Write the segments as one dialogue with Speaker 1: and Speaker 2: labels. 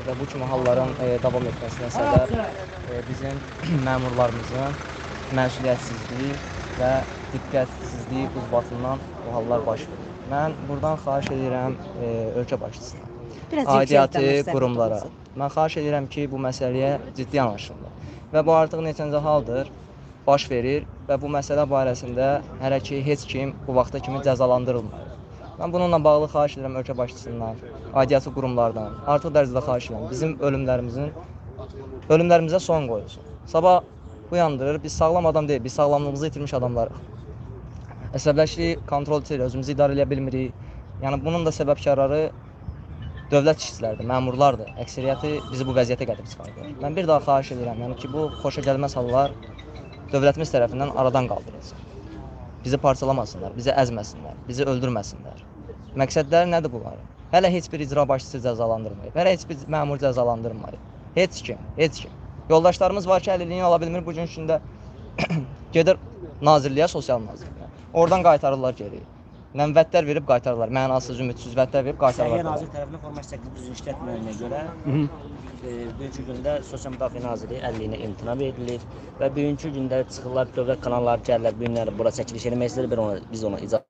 Speaker 1: və bu kimi halların davam etməsinə səbəb bizim məmurlarımızın məsuliyyətsizliyi və diqqətsizliyi ucbatından bu hallar baş verir. Mən buradan xahiş edirəm ölkə başçısına, aidiyyatı qurumlara. Mən xahiş edirəm ki, bu məsələyə ciddi yanaşsınlar. Və bu artıq neçəncə haldır baş verir və bu məsələ barəsində hələ ki heç kim bu vaxta kimi cəzalandırılmır. Mən bununla bağlı xahiş edirəm ölkə başçısından, aidiyyatı qurumlardan, artıq dərəcədə xahiş edirəm. Bizim ölümlərimizə son qoyulsun. Sabah uyandırır, biz sağlam adam deyil, biz sağlamlığımızı itirmiş adamlarıq. Əsəbləşik kontrol edir, özümüzü idarə edə bilmirik. Yəni bunun da səbəbkarları dövlət işçiləridir, məmurlardır. Əksəriyyəti bizi bu vəziyyətə gətirib çıxardır. Mən bir daha xahiş edirəm, yəni ki, bu xoşagəlməz hallar dövlətimiz tərəfindən aradan qaldırılsın. Bizi parçalamasınlar, bizi əzməsinlər, bizi öldürməsinlər. Məqsədləri nədir bunların? Hələ heç bir icra başçısı cəzalandırmayıb, hələ heç bir məmur cəzalandırmayıb. Heç kim. Yoldaşlarımız var ki, əlilliğini ala bilmir, bu gün içində gedir nazirliyə, sosial nazirliyə. Oradan qaytarırlar geri. Vədlər verib qaytarırlar, mənasız, ümidsiz vədlər verib qaytarırlar.
Speaker 2: Səhiyyə Nazir tərəfindən formal şəkildə düzgün işlətməyənə görə bugünkü gündə Sosial Müdafiə Nazirliyi əliliyinə imtina verilir və bugünkü gündə çıxırlar, dövlət kanalları gəlirlər, bu günləri bura çəkiliş eləmək istəyirlər, biz ona icazə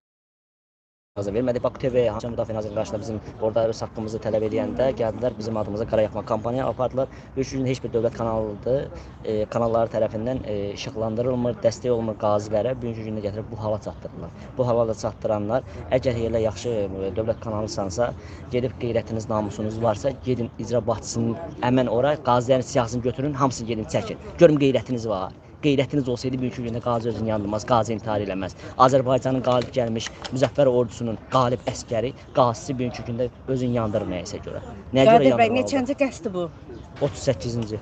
Speaker 2: vermədik. Baku TV, Sosial Müdafiə Nazirliyi qarşısında bizim orada öz haqqımızı tələb edəndə gəldilər, bizim adımıza qara yaxma kampaniya apardılar. Bugünkü gündə heç bir dövlət kanalları tərəfindən işıqlandırılmır, dəstək olmur qazilərə. Bugünkü gündə gətirib bu hala çatdırırlar. Bu hala da çatdıranlar, əgər elə yaxşı dövlət kanalısansa, gedib qeyrətiniz, namusunuz varsa, gedin icra başçısının həmən ora qazilərin siyahısını götürün, hamısını gedin çəkin. Görüm qeyrətiniz var. Qeyrətiniz olsaydı bugünkü gündə qazi özünü yandırmaz, qazi intihar eləməz. Azərbaycanın qalib gəlmiş Müzəffər ordusunun qalib əskəri, qazisi bugünkü gündə özünü yandırır nəyəsə görə.
Speaker 3: Qadir bəy, neçəncə qəsdi bu?
Speaker 2: 38-ci.